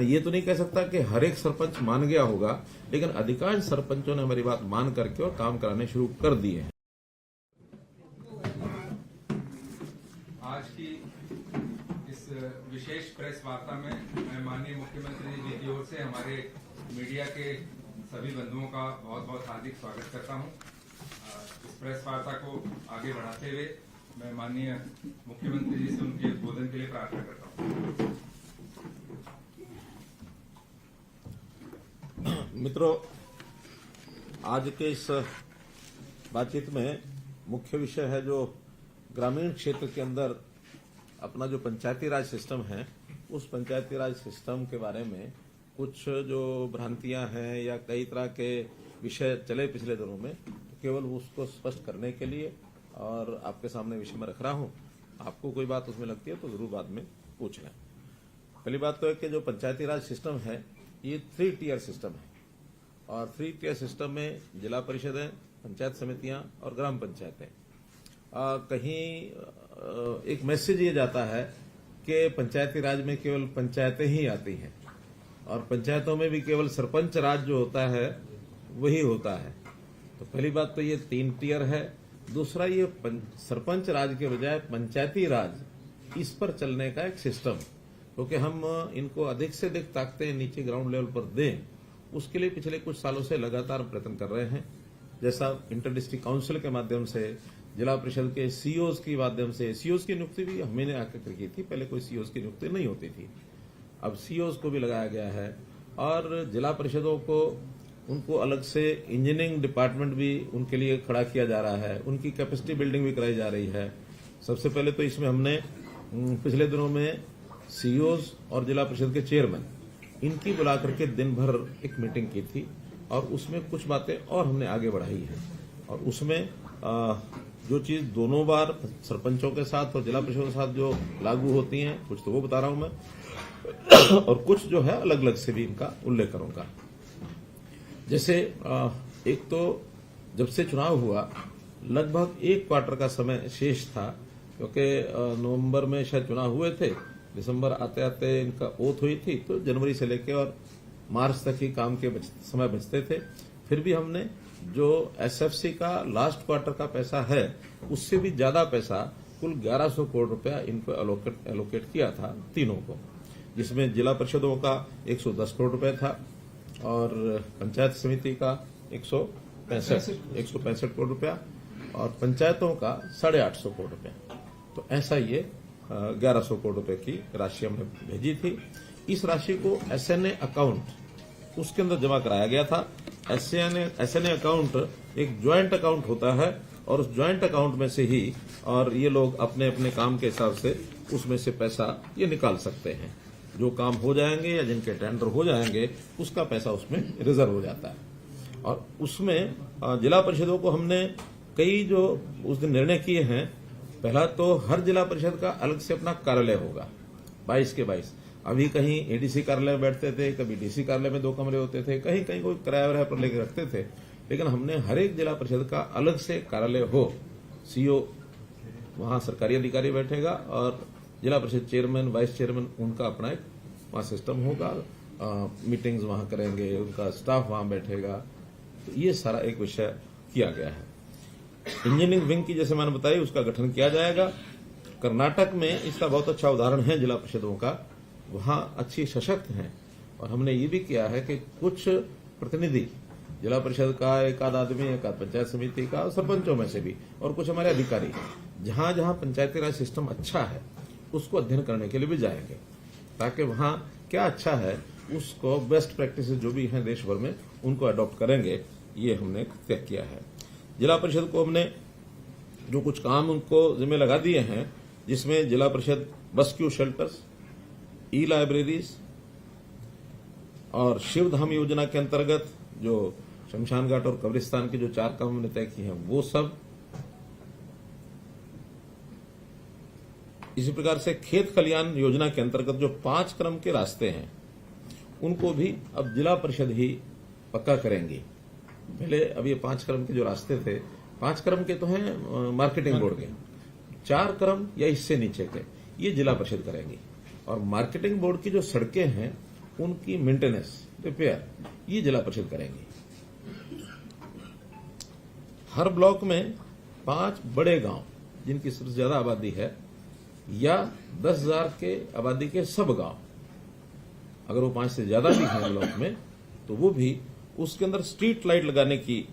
ये तो नहीं कह सकता कि हर एक सरपंच मान गया होगा, लेकिन अधिकांश सरपंचों ने हमारी बात मान करके और काम कराने शुरू कर दिए हैं। आज की इस विशेष प्रेस वार्ता में मैं माननीय मुख्यमंत्री जी की ओर से हमारे मीडिया के सभी बंधुओं का बहुत बहुत हार्दिक स्वागत करता हूं। इस प्रेस वार्ता को आगे बढ़ाते हुए मैं माननीय मुख्यमंत्री जी से उनके उद्बोधन के लिए प्रार्थना करता हूं। मित्रों, आज के इस बातचीत में मुख्य विषय है जो ग्रामीण क्षेत्र के अंदर अपना जो पंचायती राज सिस्टम है, उस पंचायती राज सिस्टम के बारे में कुछ जो भ्रांतियां हैं या कई तरह के विषय चले पिछले दिनों में, केवल उसको स्पष्ट करने के लिए और आपके सामने विषय में रख रहा हूं। आपको कोई बात उसमें लगती है तो जरूर बाद में पूछ लें। पहली बात तो है कि जो पंचायती राज सिस्टम है ये 3 टियर सिस्टम है और 3 टियर सिस्टम में जिला परिषदें, पंचायत समितियां और ग्राम पंचायतें। कहीं एक मैसेज ये जाता है कि पंचायती राज में केवल पंचायतें ही आती हैं और पंचायतों में भी केवल सरपंच राज जो होता है वही होता है। तो पहली बात तो ये 3 टियर है। दूसरा, ये सरपंच राज के बजाय पंचायती राज, इस पर चलने का एक सिस्टम, क्योंकि हम इनको अधिक से अधिक ताकतें नीचे ग्राउंड लेवल पर दें, उसके लिए पिछले कुछ सालों से लगातार प्रयत्न कर रहे हैं। जैसा इंटर डिस्ट्रिक्ट काउंसिल के माध्यम से, जिला परिषद के सीओज के माध्यम से, सीओज की नियुक्ति भी हमने आकर की थी, पहले कोई सीओज की नियुक्ति नहीं होती थी, अब सीओज को भी लगाया गया है। और जिला परिषदों को उनको अलग से इंजीनियरिंग डिपार्टमेंट भी उनके लिए खड़ा किया जा रहा है, उनकी कैपेसिटी बिल्डिंग भी कराई जा रही है। सबसे पहले तो इसमें हमने पिछले दिनों में सीओज और जिला परिषद के चेयरमैन, इनकी बुला करके दिन भर एक मीटिंग की थी और उसमें कुछ बातें और हमने आगे बढ़ाई है। और उसमें जो चीज दोनों बार सरपंचों के साथ और जिला परिषद के साथ जो लागू होती हैं, कुछ तो वो बता रहा हूं मैं और कुछ जो है अलग अलग से भी इनका उल्लेख करूंगा। जैसे एक तो जब से चुनाव हुआ लगभग 1 क्वार्टर का समय शेष था, क्योंकि नवंबर में शायद चुनाव हुए थे, दिसंबर आते आते इनका ओथ हुई थी, तो जनवरी से लेकर और मार्च तक ही काम के समय बचते थे। फिर भी हमने जो एसएफसी का लास्ट क्वार्टर का पैसा है उससे भी ज्यादा पैसा, कुल 1100 करोड़ रुपया इनको एलोकेट किया था तीनों को, जिसमें जिला परिषदों का 110 करोड़ रुपया था और पंचायत समिति का 165 करोड़ रुपया और पंचायतों का 850 करोड़ रुपया। तो ऐसा ये 1100 करोड़ रुपए की राशि हमने भेजी थी। इस राशि को एसएनए अकाउंट उसके अंदर जमा कराया गया था। एसएनए अकाउंट एक ज्वाइंट अकाउंट होता है और उस ज्वाइंट अकाउंट में से ही और ये लोग अपने अपने काम के हिसाब से उसमें से पैसा ये निकाल सकते हैं। जो काम हो जाएंगे या जिनके टेंडर हो जाएंगे उसका पैसा उसमें रिजर्व हो जाता है। और उसमें जिला परिषदों को हमने कई जो उस दिन निर्णय किए हैं, पहला तो हर जिला परिषद का अलग से अपना कार्यालय होगा, 22 के 22। अभी कहीं एडीसी कार्यालय में बैठते थे, कभी डीसी कार्यालय में 2 कमरे होते थे, कहीं कहीं कोई किराया पर लेकर रखते थे, लेकिन हमने हर एक जिला परिषद का अलग से कार्यालय हो, सीओ वहां सरकारी अधिकारी बैठेगा और जिला परिषद चेयरमैन, वाइस चेयरमैन, उनका अपना एक वहां सिस्टम होगा, मीटिंग्स वहां करेंगे, उनका स्टाफ वहां बैठेगा। तो ये सारा एक विषय किया गया है। इंजीनियरिंग विंग की जैसे मैंने बताई उसका गठन किया जाएगा। कर्नाटक में इसका बहुत अच्छा उदाहरण है जिला परिषदों का, वहां अच्छी सशक्त हैं और हमने ये भी किया है कि कुछ प्रतिनिधि जिला परिषद का, एक आध आदमी, एक आध पंचायत समिति का, सरपंचों में से भी, और कुछ हमारे अधिकारी जहां जहां पंचायती राज सिस्टम अच्छा है उसको अध्ययन करने के लिए भी जाएंगे, ताकि वहां क्या अच्छा है उसको बेस्ट प्रैक्टिस जो भी हैं देश भर में उनको अडॉप्ट करेंगे। ये हमने तय किया है। जिला परिषद को हमने जो कुछ काम उनको जिम्मे लगा दिए हैं, जिसमें जिला परिषद बस क्यू शेल्टर्स, ई लाइब्रेरीज और शिवधाम योजना के अंतर्गत जो शमशान घाट और कब्रिस्तान के जो 4 काम हमने तय किए हैं वो सब, इसी प्रकार से खेत खलियान योजना के अंतर्गत जो 5 क्रम के रास्ते हैं उनको भी अब जिला परिषद ही पक्का करेंगी। पहले अब ये 5 क्रम के जो रास्ते थे, 5 क्रम के तो हैं मार्केटिंग बोर्ड के, 4 क्रम या इससे नीचे के ये जिला परिषद करेंगी। और मार्केटिंग बोर्ड की जो सड़कें हैं उनकी मेंटेनेंस, रिपेयर ये जिला परिषद करेंगी। हर ब्लॉक में 5 बड़े गांव जिनकी सबसे ज्यादा आबादी है या 10,000 के आबादी के सब गांव, अगर वो 5 से ज्यादा भी हैं ब्लॉक में, तो वो भी उसके अंदर स्ट्रीट लाइट लगाने की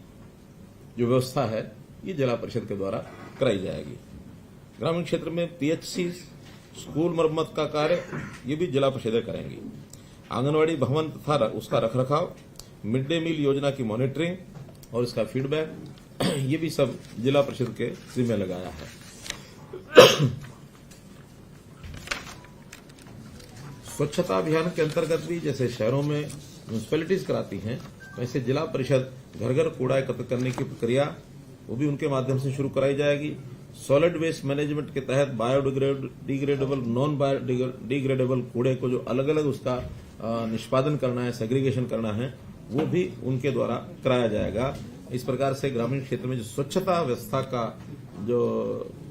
जो व्यवस्था है ये जिला परिषद के द्वारा कराई जाएगी। ग्रामीण क्षेत्र में पीएचसी, स्कूल मरम्मत का कार्य ये भी जिला परिषदें करेंगी। आंगनवाड़ी भवन तथा उसका रखरखाव, मिड डे मील योजना की मॉनिटरिंग और इसका फीडबैक ये भी सब जिला परिषद के जिम्मे लगाया है। स्वच्छता अभियान के अंतर्गत भी जैसे शहरों में म्यूनिसिपैलिटीज कराती हैं, वैसे जिला परिषद घर घर कूड़ा एकत्र करने की प्रक्रिया वो भी उनके माध्यम से शुरू कराई जाएगी। सॉलिड वेस्ट मैनेजमेंट के तहत बायोडिग्रेडेबल, नॉन बायोडिग्रेडेबल कूड़े को जो अलग अलग उसका निष्पादन करना है, सेग्रीगेशन करना है, वो भी उनके द्वारा कराया जाएगा। इस प्रकार से ग्रामीण क्षेत्र में जो स्वच्छता व्यवस्था का जो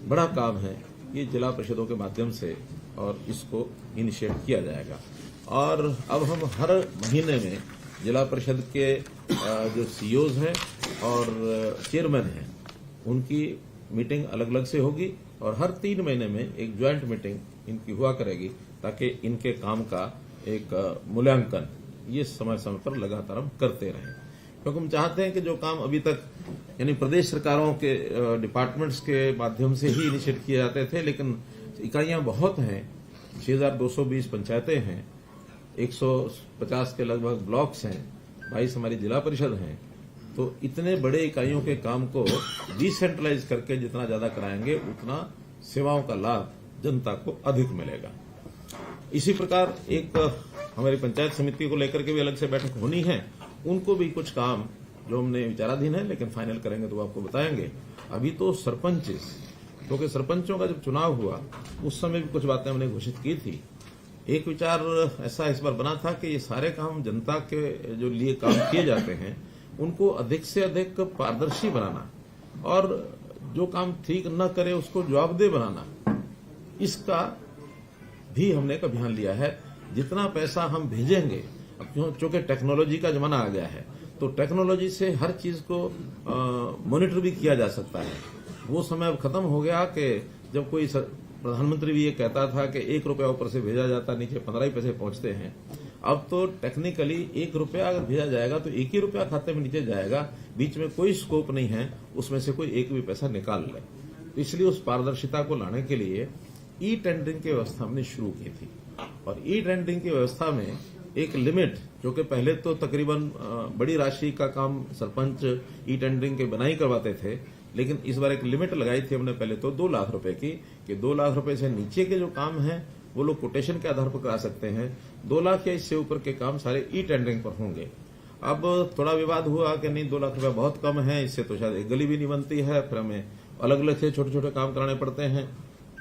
बड़ा काम है ये जिला परिषदों के माध्यम से और इसको इनिशिएट किया जाएगा। और अब हम हर महीने में जिला परिषद के जो सीईओज हैं और चेयरमैन हैं उनकी मीटिंग अलग अलग से होगी और हर 3 महीने में एक ज्वाइंट मीटिंग इनकी हुआ करेगी ताकि इनके काम का एक मूल्यांकन ये समय समय पर लगातार हम करते रहें, क्योंकि हम चाहते हैं कि जो काम अभी तक यानी प्रदेश सरकारों के डिपार्टमेंट्स के माध्यम से ही इनिशिएट किए जाते थे, लेकिन इकाइयां बहुत हैं, 6,220 पंचायतें हैं, 150 के लगभग ब्लॉक्स हैं, 22 हमारी जिला परिषद हैं, तो इतने बड़े इकाइयों के काम को डिसेंट्रलाइज करके जितना ज्यादा कराएंगे उतना सेवाओं का लाभ जनता को अधिक मिलेगा। इसी प्रकार एक हमारी पंचायत समिति को लेकर के भी अलग से बैठक होनी है, उनको भी कुछ काम जो हमने विचाराधीन है लेकिन फाइनल करेंगे तो आपको बताएंगे। अभी तो सरपंच, क्योंकि सरपंचों का जब चुनाव हुआ उस समय भी कुछ बातें हमने घोषित की थी। एक विचार ऐसा इस बार बना था कि ये सारे काम जनता के जो लिए काम किए जाते हैं उनको अधिक से अधिक पारदर्शी बनाना और जो काम ठीक न करे उसको जवाबदेह बनाना, इसका भी हमने एक अभियान लिया है। जितना पैसा हम भेजेंगे, अब चूंकि टेक्नोलॉजी का जमाना आ गया है तो टेक्नोलॉजी से हर चीज को मॉनिटर भी किया जा सकता है। वो समय अब खत्म हो गया कि जब कोई प्रधानमंत्री भी ये कहता था कि 1 रुपया ऊपर से भेजा जाता, नीचे 15 ही पैसे पहुंचते हैं। अब तो टेक्निकली 1 रुपया अगर भेजा जाएगा तो 1 ही रुपया खाते में नीचे जाएगा, बीच में कोई स्कोप नहीं है उसमें से कोई एक भी पैसा निकाल ले। तो इसलिए उस पारदर्शिता को लाने के लिए ई टेंडरिंग की व्यवस्था हमने शुरू की थी और ई टेंडरिंग की व्यवस्था में एक लिमिट, जो कि पहले तो तकरीबन बड़ी राशि का काम सरपंच ई टेंडरिंग के बनाई करवाते थे, लेकिन इस बार एक लिमिट लगाई थी हमने पहले तो 2 लाख रुपए की, कि 2 लाख रुपए से नीचे के जो काम हैं वो लोग कोटेशन के आधार पर करा सकते हैं, 2 लाख या इससे ऊपर के काम सारे ई टेंडरिंग पर होंगे। अब थोड़ा विवाद हुआ कि नहीं 2 लाख रुपया बहुत कम है, इससे तो शायद एक गली भी नहीं बनती है, फिर हमें अलग अलग से छोटे छोटे काम कराने पड़ते हैं।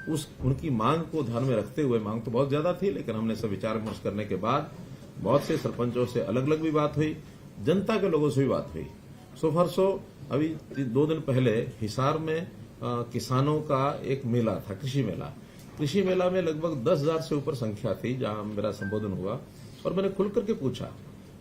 उनकी मांग को ध्यान में रखते हुए, मांग तो बहुत ज्यादा थी लेकिन हमने सब विचार विमर्श करने के बाद बहुत से सरपंचों से अलग अलग भी बात हुई, जनता के लोगों से भी बात हुई। सो फॉर सो अभी 2 दिन पहले हिसार में किसानों का एक मेला था, कृषि मेला। कृषि मेला में लगभग 10,000 से ऊपर संख्या थी जहां मेरा संबोधन हुआ और मैंने खुल करके पूछा,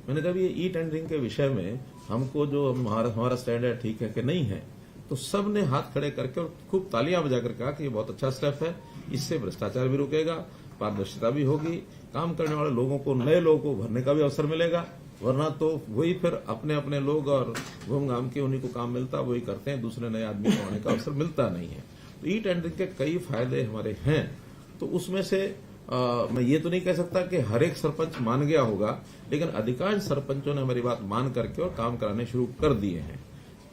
मैंने कहा ये ई टेंडरिंग के विषय में हमको जो हमारा स्टैंड है ठीक है कि नहीं है, तो सब ने हाथ खड़े करके और खूब तालियां बजाकर कहा कि ये बहुत अच्छा स्टेप है, इससे भ्रष्टाचार भी रुकेगा, पारदर्शिता भी होगी, काम करने वाले लोगों को, नए लोगों को भरने का भी अवसर मिलेगा, वरना तो वही फिर अपने अपने लोग और घूम घाम के उन्हीं को काम मिलता वही करते हैं, दूसरे नए आदमी को आने का अवसर मिलता नहीं है। तो ई टेंडरिंग के कई फायदे हमारे हैं। तो उसमें से मैं ये तो नहीं कह सकता कि हर एक सरपंच मान गया होगा, लेकिन अधिकांश सरपंचों ने हमारी बात मान करके और काम कराने शुरू कर दिए हैं।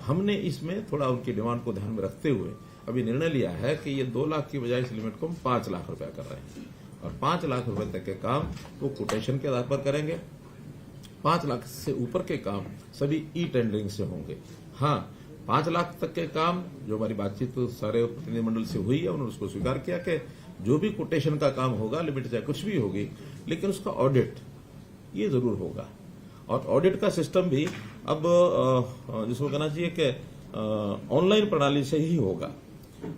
हमने इसमें थोड़ा उनकी डिमांड को ध्यान में रखते हुए अभी निर्णय लिया है कि ये 2 लाख की बजाय इस लिमिट को हम 5 लाख रुपया कर रहे हैं और 5 लाख रुपए तक के काम वो कोटेशन के आधार पर करेंगे। 5 लाख से ऊपर के काम सभी ई टेंडरिंग से होंगे। हाँ, 5 लाख तक के काम जो हमारी बातचीत तो सारे प्रतिनिधिमंडल से हुई है, उन्होंने उसको स्वीकार किया कि जो भी कोटेशन का काम होगा, लिमिट चाहे कुछ भी होगी, लेकिन उसका ऑडिट ये जरूर होगा। और ऑडिट का सिस्टम भी अब जिसको कहना चाहिए कि ऑनलाइन प्रणाली से ही होगा।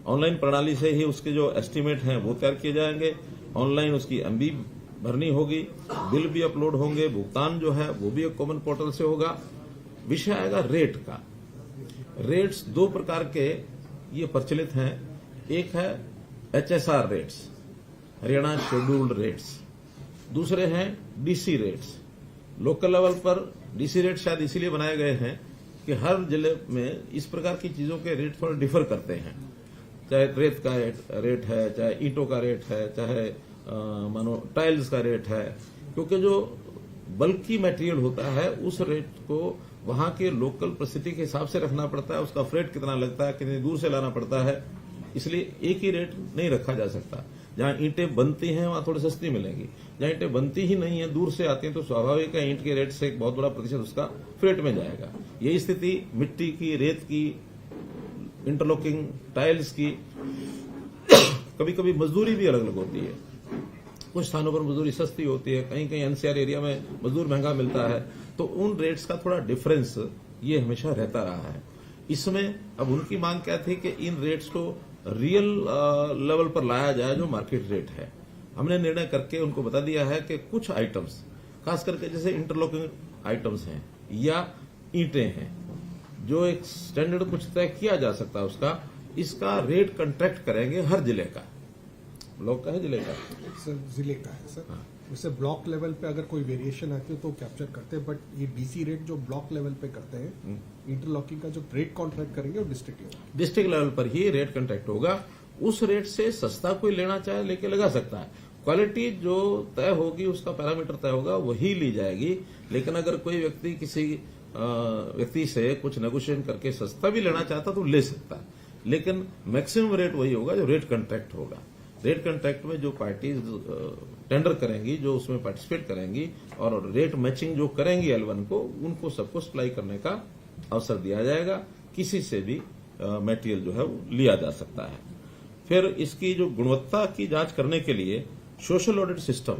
ऑनलाइन प्रणाली से ही उसके जो एस्टीमेट हैं वो तैयार किए जाएंगे, ऑनलाइन उसकी एमबी भरनी होगी, बिल भी अपलोड होंगे, भुगतान जो है वो भी एक कॉमन पोर्टल से होगा। विषय आएगा रेट का। रेट्स दो प्रकार के ये प्रचलित हैं। एक है HSR rates, Haryana scheduled rates. दूसरे हैं DC रेट्स। लोकल लेवल पर DC रेट शायद इसीलिए बनाए गए हैं कि हर जिले में इस प्रकार की चीजों के रेट थोड़ा डिफर करते हैं। चाहे रेत का रेट है, चाहे ईंटों का रेट है, चाहे मानो टाइल्स का रेट है, क्योंकि जो बल्कि मटेरियल होता है उस रेट को वहां के लोकल परिस्थिति के हिसाब से रखना पड़ता है। उसका फ्रेट कितना लगता है, कितनी दूर से लाना पड़ता है, इसलिए एक ही रेट नहीं रखा जा सकता। जहां ईंटें बनती हैं वहां थोड़ी सस्ती मिलेंगी, जहां ईंटें बनती ही नहीं है, दूर से आती हैं, तो स्वाभाविक है ईंट के रेट से एक बहुत बड़ा प्रतिशत उसका फ्रेट में जाएगा। यही स्थिति मिट्टी की, रेत की, इंटरलॉकिंग टाइल्स की, कभी कभी मजदूरी भी अलग अलग होती है। कुछ स्थानों पर मजदूरी सस्ती होती है, कहीं कहीं NCR एरिया में मजदूर महंगा मिलता है, तो उन रेट्स का थोड़ा डिफरेंस ये हमेशा रहता रहा है। इसमें अब उनकी मांग क्या थी कि इन रेट्स को रियल लेवल पर लाया जाए जो मार्केट रेट है। हमने निर्णय करके उनको बता दिया है कि कुछ आइटम्स, खास करके जैसे इंटरलॉकिंग आइटम्स हैं या ईंटें हैं, जो एक स्टैंडर्ड कुछ तय किया जा सकता है उसका, इसका रेट कंट्रैक्ट करेंगे हर जिले का। ब्लॉक का है, जिले का सर, जिले का है सर। उससे ब्लॉक लेवल पे अगर कोई वेरिएशन आती है तो कैप्चर करते हैं, बट ये DC रेट जो ब्लॉक लेवल पे करते हैं, इंटरलॉकिंग का जो रेट कॉन्ट्रैक्ट करेंगे वो डिस्ट्रिक्ट लेवल पर ही रेट कंट्रैक्ट होगा। उस रेट से सस्ता कोई लेना चाहे लेके लगा सकता है। क्वालिटी जो तय होगी, उसका पैरामीटर तय होगा, वही ली जाएगी। लेकिन अगर कोई व्यक्ति किसी व्यक्ति से कुछ नेगोशिएशन करके सस्ता भी लेना चाहता तो ले सकता है, लेकिन मैक्सिमम रेट वही होगा जो रेट कंट्रैक्ट होगा। रेट कंट्रैक्ट में जो पार्टीज टेंडर करेंगी, जो उसमें पार्टिसिपेट करेंगी और रेट मैचिंग जो करेंगी L1 को, उनको सबको सप्लाई करने का अवसर दिया जाएगा। किसी से भी मटेरियल जो है वो लिया जा सकता है। फिर इसकी जो गुणवत्ता की जांच करने के लिए सोशल ऑडिट सिस्टम,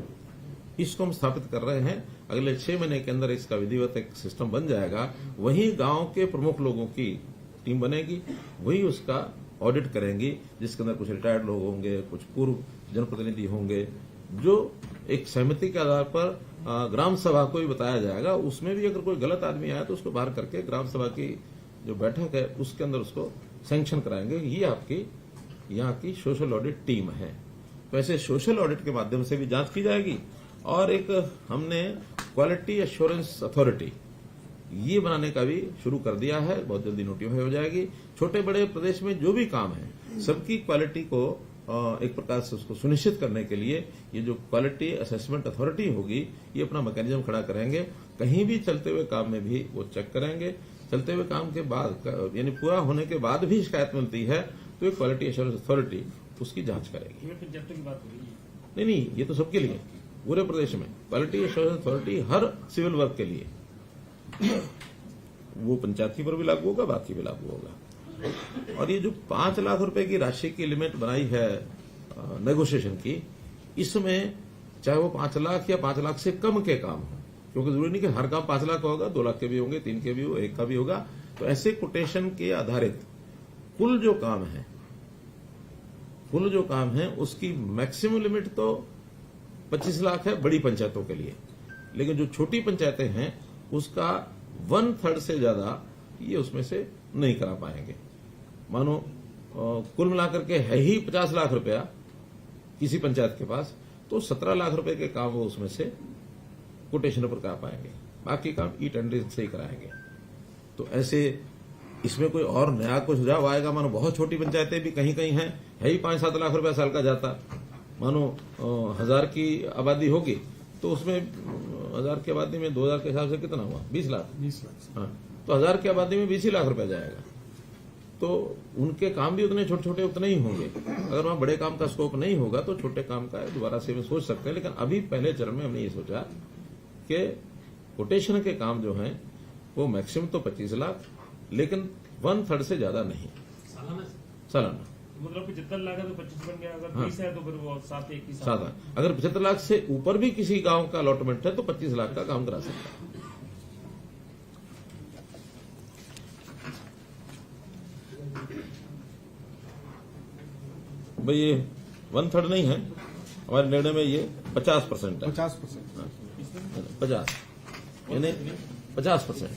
इसको हम स्थापित कर रहे हैं। अगले 6 महीने के अंदर इसका विधिवत एक सिस्टम बन जाएगा। वही गांव के प्रमुख लोगों की टीम बनेगी, वही उसका ऑडिट करेंगी, जिसके अंदर कुछ रिटायर्ड लोग होंगे, कुछ पूर्व जनप्रतिनिधि होंगे, जो एक सहमति के आधार पर ग्राम सभा को भी बताया जाएगा। उसमें भी अगर कोई गलत आदमी आया तो उसको बाहर करके ग्राम सभा की जो बैठक है उसके अंदर उसको सैंक्शन कराएंगे। ये आपकी यहाँ की सोशल ऑडिट टीम है। तो ऐसे सोशल ऑडिट के माध्यम से भी जांच की जाएगी। और एक हमने क्वालिटी एश्योरेंस अथॉरिटी ये बनाने का भी शुरू कर दिया है, बहुत जल्दी नोटिफाई हो जाएगी। छोटे बड़े प्रदेश में जो भी काम है, सबकी क्वालिटी को एक प्रकार से उसको सुनिश्चित करने के लिए ये जो क्वालिटी असेसमेंट अथॉरिटी होगी, ये अपना मैकेनिज्म खड़ा करेंगे। कहीं भी चलते हुए काम में भी वो चेक करेंगे। चलते हुए काम के बाद, यानी पूरा होने के बाद भी शिकायत मिलती है तो एक क्वालिटी एश्योरेंस अथॉरिटी उसकी जांच करेगी। नहीं, ये तो सबके लिए, पूरे प्रदेश में क्वालिटी एश्योरेंस अथॉरिटी हर सिविल वर्क के लिए, वो पंचायती पर भी लागू होगा, बाकी भी लागू होगा। और ये जो 5 लाख रुपए की राशि की लिमिट बनाई है नेगोशिएशन की, इसमें चाहे वो 5 लाख या 5 लाख से कम के काम हो, क्योंकि जरूरी नहीं कि हर काम 5 लाख का होगा, 2 लाख के भी होंगे, 3 के भी हो, 1 का भी होगा। तो ऐसे कोटेशन के आधारित कुल जो काम है उसकी मैक्सिमम लिमिट तो 25 लाख है बड़ी पंचायतों के लिए, लेकिन जो छोटी पंचायतें हैं उसका 1/3 से ज्यादा ये उसमें से नहीं करा पाएंगे। मानो कुल मिलाकर के है ही 50 लाख रुपया किसी पंचायत के पास, तो 17 लाख रुपए के काम वो उसमें से कोटेशन पर करा पाएंगे, बाकी काम ई टेंडरिंग से ही कराएंगे। तो ऐसे इसमें कोई और नया कोई सुझाव आएगा। मानो बहुत छोटी पंचायतें भी कहीं कहीं हैं, है ही 5-7 लाख रुपया साल का जाता। मानो 1000 की आबादी होगी तो उसमें 1000 की आबादी में 2000 के हिसाब से कितना हुआ, 20 लाख। हाँ, तो 1000 की आबादी में 20 लाख रुपया जाएगा। तो उनके काम भी उतने छोटे छोटे उतने ही होंगे। अगर वहां बड़े काम का स्कोप नहीं होगा तो छोटे काम का दोबारा से भी सोच सकते हैं। लेकिन अभी पहले चरण में हमने ये सोचा कि कोटेशन के काम जो हैं वो मैक्सिमम तो 25 लाख, लेकिन 1/3 से ज्यादा नहीं सालाना। मतलब 75 लाख है तो 25 बन गया, अगर 20 है तो फिर वो 7-1 की 7 लाख। अगर 75 लाख से ऊपर भी किसी गांव का अलॉटमेंट है तो 25 लाख का काम करा सकता है। भाई ये 1/3 नहीं है, हमारे निर्णय में ये 50% है। 50%। 50 यानी 50%।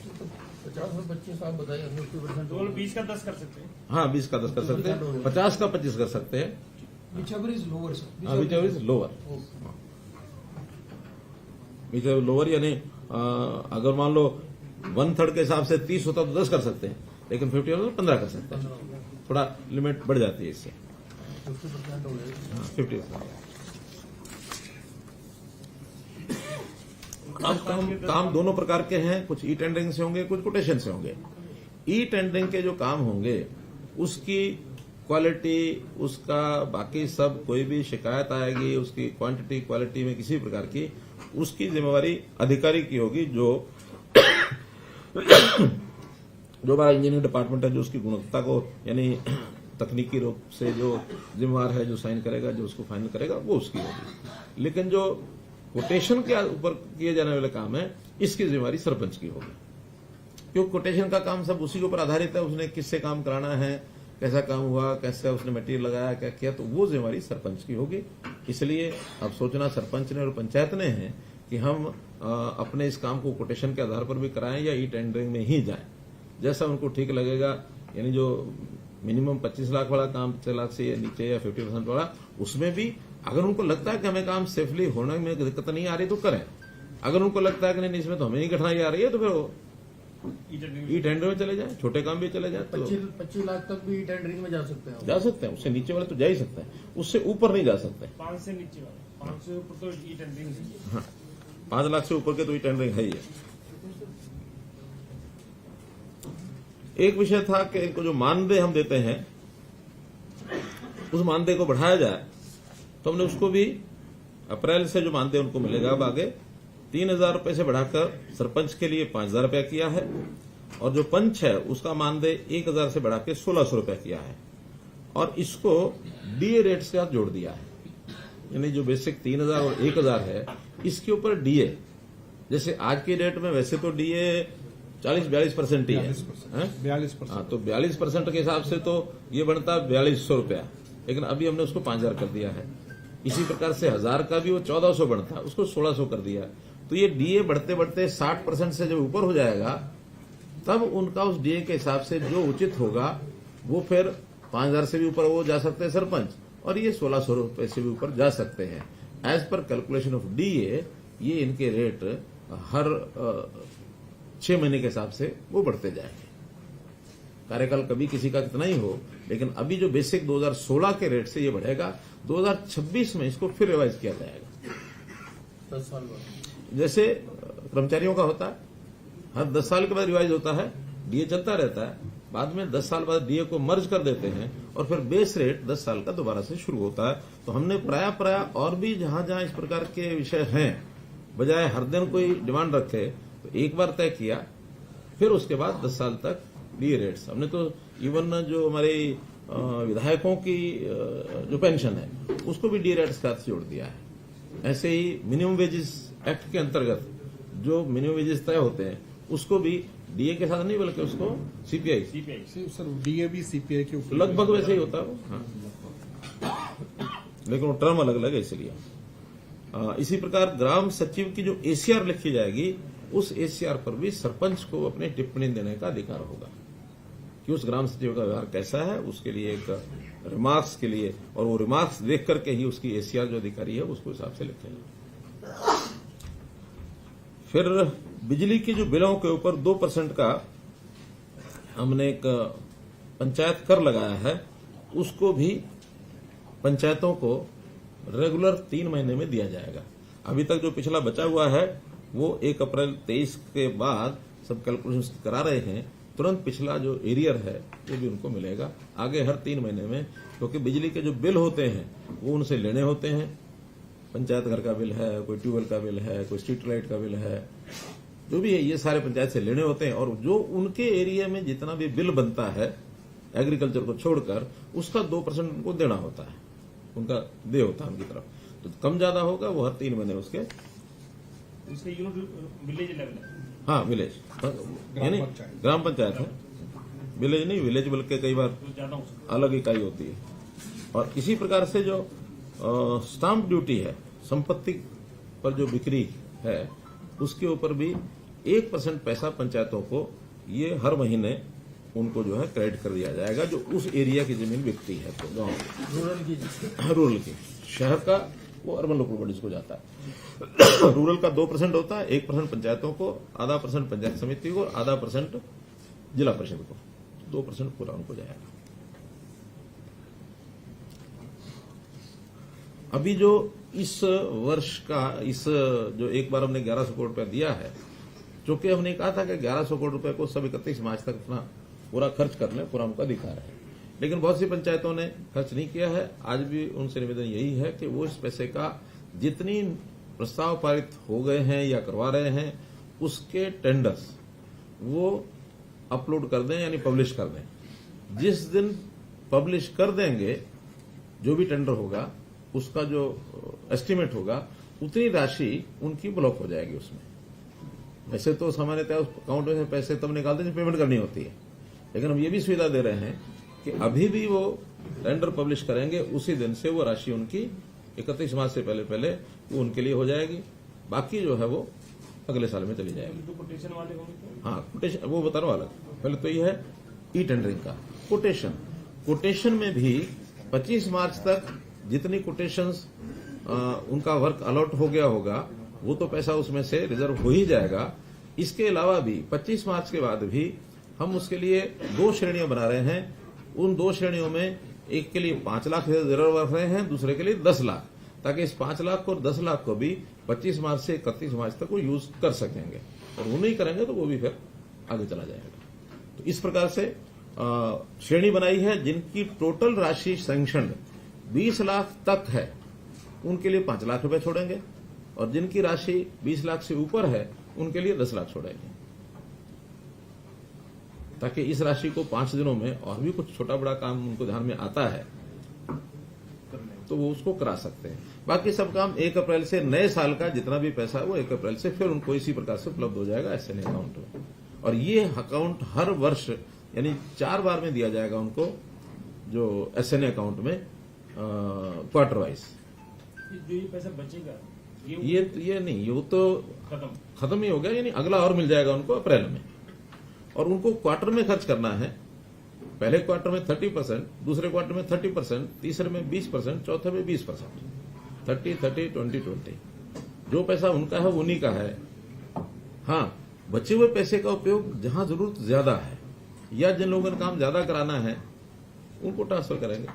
50 में 25 आप बताइए 50%। तो 20 का 10 कर सकते हैं। हाँ 20 का 10 कर सकते हैं, 50 का 25 कर सकते हैं। Whichever is lower, sir. Which is lower, which is lower यानी अगर मान लो 1/3 के हिसाब से 30 होता तो 10 कर सकते हैं, लेकिन 50 होता तो 15 कर सकते हैं। थोड़ा लिमिट बढ़ जाती है इससे। 50% हो गया। 50। काम दोनों प्रकार के हैं, कुछ ई टेंडरिंग से होंगे, कुछ कोटेशन से होंगे। ई टेंडरिंग के जो काम होंगे उसकी क्वालिटी, उसका बाकी सब कोई भी शिकायत आएगी उसकी क्वांटिटी क्वालिटी में किसी प्रकार की, उसकी जिम्मेवारी अधिकारी की होगी जो हमारा इंजीनियरिंग डिपार्टमेंट है, जो उसकी गुणवत्ता को यानी तकनीकी रूप से जो जिम्मेवार है, जो साइन करेगा, जो उसको फाइनल करेगा, वो उसकी होगी। लेकिन जो कोटेशन के ऊपर किए जाने वाले काम है, इसकी जिम्मेवारी सरपंच की होगी, क्योंकि कोटेशन का काम सब उसी के ऊपर आधारित है। उसने किससे काम कराना है, कैसा काम हुआ, कैसे उसने मटेरियल लगाया, क्या किया, तो वो जिम्मेवारी सरपंच की होगी। इसलिए अब सोचना सरपंच ने और पंचायत ने है कि हम अपने इस काम को कोटेशन के आधार पर भी कराएं या ई टेंडरिंग में ही जाएं, जैसा उनको ठीक लगेगा। यानी जो मिनिमम 25 लाख वाला काम 6 लाख से नीचे या 50% वाला, उसमें भी अगर उनको लगता है कि हमें काम सेफली होने में दिक्कत नहीं आ रही तो करें। अगर उनको लगता है कि नहीं इसमें तो हमें नहीं कठिनाई आ रही है तो फिर वो ई टेंडर में चले जाए, छोटे काम भी चले जाए। तो 25 लाख तक भी टेंडरिंग में जा सकते हैं। जा सकते हैं, उससे नीचे वाले तो जा ही सकते हैं, उससे ऊपर नहीं जा सकते। 5 से नीचे वाला, 5 से ऊपर तो ई टेंडरिंग है। हाँ, 5 लाख से ऊपर के तो ई टेंडरिंग है ही है। एक विषय था कि इनको जो मानदेय हम देते हैं उस मानदेय को बढ़ाया जाए, तो हमने उसको भी अप्रैल से जो मानदेय उनको मिलेगा अब आगे 3,000 रुपए से बढ़ाकर सरपंच के लिए 5,000 रुपया किया है, और जो पंच है उसका मानदेय 1,000 से बढ़ा के 1,600 रुपया किया है, और इसको डीए रेट से साथ जोड़ दिया है। यानी जो बेसिक 3,000 और 1,000 है, इसके ऊपर डीए, जैसे आज की डेट में वैसे तो डीए 40-42% ही है, 42%। हाँ, तो 42% के हिसाब से तो ये बनता 4,200 रुपया, लेकिन अभी हमने उसको 5,000 कर दिया है। इसी प्रकार से 1,000 का भी वो 1,400 बनता, उसको 1,600 कर दिया। तो ये डीए बढ़ते बढ़ते 60% से जब ऊपर हो जाएगा, तब उनका उस डीए के हिसाब से जो उचित होगा वो फिर 5,000 से भी ऊपर वो जा सकते हैं सरपंच, और ये 1,600 रुपए से भी ऊपर जा सकते हैं। As per calculation of DA ये इनके रेट हर 6 महीने के हिसाब से वो बढ़ते जाएंगे। कार्यकाल कभी किसी का कितना ही हो, लेकिन अभी जो बेसिक 2016 के रेट से ये बढ़ेगा, 2026 में इसको फिर रिवाइज किया जाएगा। 10 साल बाद जैसे कर्मचारियों का होता है, हर 10 साल के बाद रिवाइज होता है, डीए चलता रहता है, बाद में 10 साल बाद डीए को मर्ज कर देते हैं और फिर बेस रेट 10 साल का दोबारा से शुरू होता है। तो हमने प्राय और भी जहां जहां इस प्रकार के विषय हैं, बजाय हर दिन कोई डिमांड रखे, तो एक बार तय किया, फिर उसके बाद 10 साल तक डीए रेट्स। हमने तो इवन जो हमारे विधायकों की जो पेंशन है उसको भी डीए रेट्स के साथ जोड़ दिया है। ऐसे ही मिनिमम वेजेस एक्ट के अंतर्गत जो मिनिमम वेजेस तय होते हैं उसको भी डीए के साथ नहीं बल्कि उसको सीपीआई सर डीए भी सीपीआई के ऊपर लगभग वैसे ही होता है वो। हाँ। लेकिन वो टर्म अलग अलग है इसलिए। इसी प्रकार ग्राम सचिव की जो एसीआर लिखी जाएगी, उस एसीआर पर भी सरपंच को अपनी टिप्पणी देने का अधिकार होगा कि उस ग्राम सचिव का व्यवहार कैसा है, उसके लिए एक रिमार्क्स के लिए, और वो रिमार्क्स देख करके ही उसकी एसीआर जो अधिकारी है उसको हिसाब से लिखेगा। फिर बिजली के जो बिलों के ऊपर 2% का हमने एक पंचायत कर लगाया है, उसको भी पंचायतों को रेगुलर 3 महीने में दिया जाएगा। अभी तक जो पिछला बचा हुआ है वो 1 अप्रैल 23 के बाद सब कैलकुलेशन करा रहे हैं, तुरंत पिछला जो एरियर है वो भी उनको मिलेगा आगे हर 3 महीने में, क्योंकि बिजली के जो बिल होते हैं वो उनसे लेने होते हैं। पंचायत घर का बिल है, कोई ट्यूबवेल का बिल है, कोई स्ट्रीट लाइट का बिल है, जो भी है ये सारे पंचायत से लेने होते हैं, और जो उनके एरिया में जितना भी बिल बनता है एग्रीकल्चर को छोड़कर, उसका 2% उनको देना होता है, उनका दे होता है उनकी तरफ। तो कम ज्यादा होगा वो हर 3 महीने उसके इसका यूनिट विलेज लेवल है। हाँ विलेज यानी ग्राम पंचायत है, विलेज नहीं, विलेज बल्कि कई बार तो ज्यादा हो सकता अलग इकाई होती है। और इसी प्रकार से जो स्टाम्प ड्यूटी है, संपत्ति पर जो बिक्री है उसके ऊपर भी 1% पैसा पंचायतों को ये हर महीने उनको जो है क्रेडिट कर दिया जाएगा, जो उस एरिया की जमीन बिकती है तो गांव रूरल की, शहर का वो अर्बन लोकल बॉडीज को जाता है। रूरल का 2% होता है, 1% पंचायतों को, आधा % पंचायत समिति को, आधा % जिला परिषद को, 2% पूरा उनको जाएगा। अभी जो इस वर्ष का इस जो एक बार हमने 1100 करोड़ रुपया दिया है, जो कि हमने कहा था कि 1100 करोड़ रुपए को सब 31 मार्च तक अपना पूरा खर्च कर लें, पूरा उनका अधिकार है, लेकिन बहुत सी पंचायतों ने खर्च नहीं किया है। आज भी उनसे निवेदन यही है कि वो इस पैसे का जितनी प्रस्ताव पारित हो गए हैं या करवा रहे हैं उसके टेंडर्स वो अपलोड कर दें, यानी पब्लिश कर दें। जिस दिन पब्लिश कर देंगे जो भी टेंडर होगा उसका जो एस्टीमेट होगा उतनी राशि उनकी ब्लॉक हो जाएगी उसमें। वैसे तो सामान्यतः उस अकाउंट में से पैसे तब निकालते हैं जब पेमेंट करनी होती है, लेकिन हम ये भी सुविधा दे रहे हैं कि अभी भी वो टेंडर पब्लिश करेंगे उसी दिन से वो राशि उनकी 31 मार्च से पहले वो उनके लिए हो जाएगी, बाकी जो है वो अगले साल में चली जाएगी। तो कोटेशन वाले होंगे, हाँ कोटेशन वो बताने वाला। पहले तो ये है ई टेंडरिंग का कोटेशन में भी 25 मार्च तक जितनी कोटेशंस उनका वर्क अलॉट हो गया होगा वो तो पैसा उसमें से रिजर्व हो ही जाएगा। इसके अलावा भी 25 मार्च के बाद भी हम उसके लिए 2 श्रेणियां बना रहे हैं। उन 2 श्रेणियों में एक के लिए 5 लाख रिजर्व रख रहे हैं, दूसरे के लिए 10 लाख, ताकि इस 5 लाख और 10 लाख को भी 25 मार्च से 31 मार्च तक वो यूज कर सकेंगे, और वो नहीं करेंगे तो वो भी फिर आगे चला जाएगा। तो इस प्रकार से श्रेणी बनाई है। जिनकी टोटल राशि सैंक्शन 20 लाख तक है उनके लिए 5 लाख रुपए छोड़ेंगे, और जिनकी राशि 20 लाख से ऊपर है उनके लिए 10 लाख छोड़ेंगे, ताकि इस राशि को 5 दिनों में और भी कुछ छोटा बड़ा काम उनको ध्यान में आता है तो वो उसको करा सकते हैं। बाकी सब काम 1 अप्रैल से नए साल का जितना भी पैसा है वो 1 अप्रैल से फिर उनको इसी प्रकार से उपलब्ध हो जाएगा एसएनए अकाउंट में। और ये अकाउंट हर वर्ष यानी 4 बार में दिया जाएगा उनको, जो एसएनए अकाउंट में क्वार्टर वाइज। जो ये पैसा बचेगा ये नहीं, ये तो खत्म ही हो गया, यानी अगला और मिल जाएगा उनको अप्रैल में। और उनको क्वार्टर में खर्च करना है, पहले क्वार्टर में 30%, दूसरे क्वार्टर में 30%, तीसरे में 20%, चौथे में 20%, 30-30-20-20। जो पैसा उनका है वो उन्हीं का है। हाँ, बचे हुए पैसे का उपयोग जहां जरूरत ज्यादा है या जिन लोगों ने काम ज्यादा कराना है उनको ट्रांसफर करेंगे,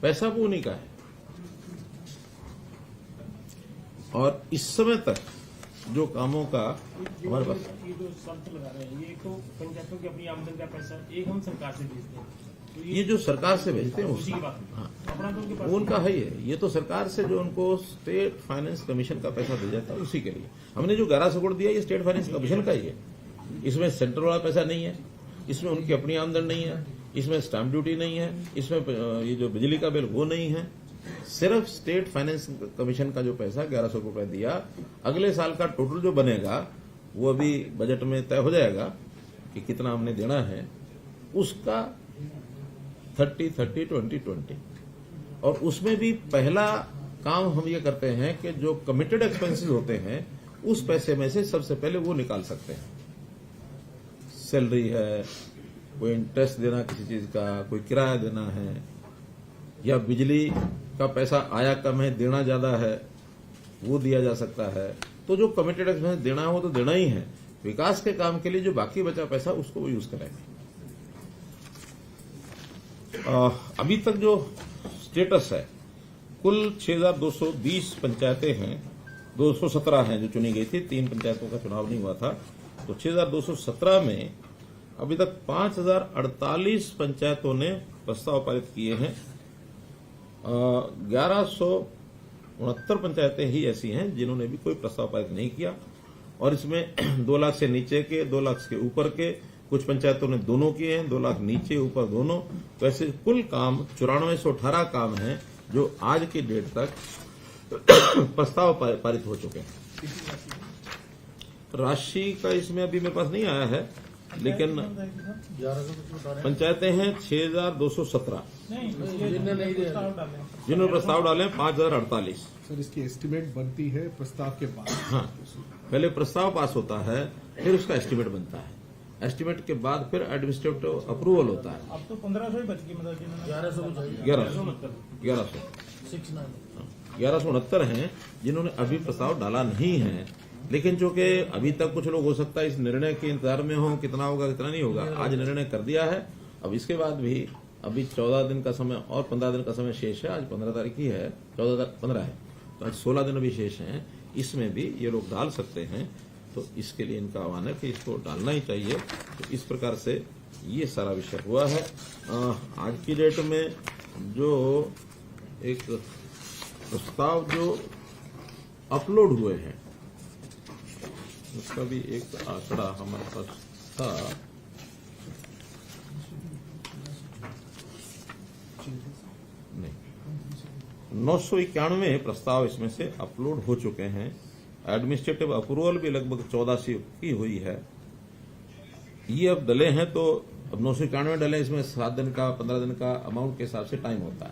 पैसा वो उन्हीं का है। और इस समय तक जो कामों का हमारे पास ये जो शर्त लगा रहे हैं, ये तो पंचायतों की अपनी आमदनी का पैसा एक हम सरकार से भेजते हैं, तो ये जो सरकार से भेजते हैं उसी की उसका, बात है। हाँ, अपना तो उनके पास वो उनका है ही है। ये तो सरकार से जो उनको स्टेट फाइनेंस कमीशन का पैसा दिया जाता है उसी के लिए। हमने जो 1100 करोड़ दिया ये स्टेट फाइनेंस कमीशन का ही है, इसमें सेंट्रल वाला पैसा नहीं है, इसमें उनकी अपनी आमदनी नहीं है, इसमें स्टैंप ड्यूटी नहीं है, इसमें ये जो बिजली का बिल वो नहीं है, सिर्फ स्टेट फाइनेंस कमीशन का जो पैसा 1100 रुपए दिया। अगले साल का टोटल जो बनेगा वो अभी बजट में तय हो जाएगा कि कितना हमने देना है, उसका 30-30-20-20। और उसमें भी पहला काम हम ये करते हैं कि जो कमिटेड एक्सपेंसेस होते हैं उस पैसे में से सबसे पहले वो निकाल सकते हैं। सैलरी है, कोई इंटरेस्ट देना किसी चीज का, कोई किराया देना है, या बिजली का पैसा आया कम है देना ज्यादा है वो दिया जा सकता है। तो जो कमिटेड एक्सपेंस देना है वो तो देना ही है। विकास के काम के लिए जो बाकी बचा पैसा उसको वो यूज करेंगे। अभी तक जो स्टेटस है, कुल 6220 पंचायतें हैं, 217 हैं जो चुनी गई थी, 3 पंचायतों का चुनाव नहीं हुआ था, तो 6217 में अभी तक 5048 पंचायतों ने प्रस्ताव पारित किए हैं। 1169 पंचायतें ही ऐसी हैं जिन्होंने भी कोई प्रस्ताव पारित नहीं किया, और इसमें 2 लाख से नीचे के, 2 लाख के ऊपर के, कुछ पंचायतों ने दोनों किए हैं, 2 लाख नीचे ऊपर दोनों। तो ऐसे कुल काम 9418 काम हैं जो आज की डेट तक प्रस्ताव पारित हो चुके हैं। राशि का इसमें अभी मेरे पास नहीं आया है, लेकिन 1100 कुछ बता रहे पंचायतें हैं 6,217, नहीं जिनने नहीं दिया। प्रस्ताव डाले जिन्होंने प्रस्ताव डाले 5,048। सर इसकी एस्टिमेट बनती है प्रस्ताव के बाद। हाँ, पहले प्रस्ताव पास होता है, फिर उसका एस्टीमेट बनता है। एस्टीमेट के बाद फिर एडमिनिस्ट्रेटिव अप्रूवल होता है। अब तो 1500 ही बच गई मतलब जिन्होंने 1100 कुछ है 1100 69 हैं जिन्होंने अभी प्रस्ताव डाला नहीं है। लेकिन चूंकि अभी तक कुछ लोग हो सकता है इस निर्णय के इंतजार में हो, कितना होगा कितना नहीं होगा। आज निर्णय कर दिया है, अब इसके बाद भी अभी 14 दिन का समय और 15 दिन का समय शेष है। आज 15 तारीख ही है, 15 है, तो आज 16 दिन अभी शेष हैं। इसमें भी ये लोग डाल सकते हैं, तो इसके लिए इनका आह्वान है कि इसको डालना ही चाहिए। तो इस प्रकार से ये सारा विषय हुआ है। आज की डेट में जो एक प्रस्ताव जो अपलोड हुए हैं उसका भी एक आंकड़ा हमारे पास था। नहीं, 991 प्रस्ताव इसमें से अपलोड हो चुके हैं। एडमिनिस्ट्रेटिव अप्रूवल भी लगभग 1400 की हुई है। ये अब डले हैं, तो अब 991 डले, इसमें 7 दिन का 15 दिन का अमाउंट के हिसाब से टाइम होता है।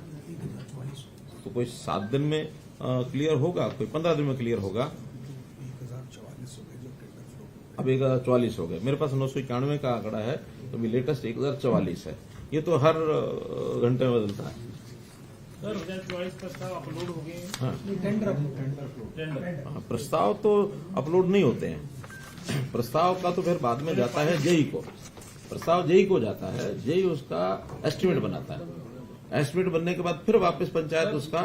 तो कोई 7 दिन में क्लियर होगा, कोई 15 दिन में क्लियर होगा। 1044 हो गए जो टेंडर फ्लो। अब 1044 हो गए। मेरे पास 991 का आंकड़ा है, तो अभी लेटेस्ट 1044 है। ये तो हर घंटे में बदलता है। सर 2024 प्रस्ताव अपलोड हो गए हैं। हाँ, टेंडर टेंडर हाँ, प्रस्ताव तो अपलोड नहीं होते हैं। प्रस्ताव का तो फिर बाद में जाता है जेई को। प्रस्ताव जेई को जाता है, जेई उसका एस्टीमेट बनाता है। एस्टीमेट बनने के बाद फिर वापस पंचायत उसका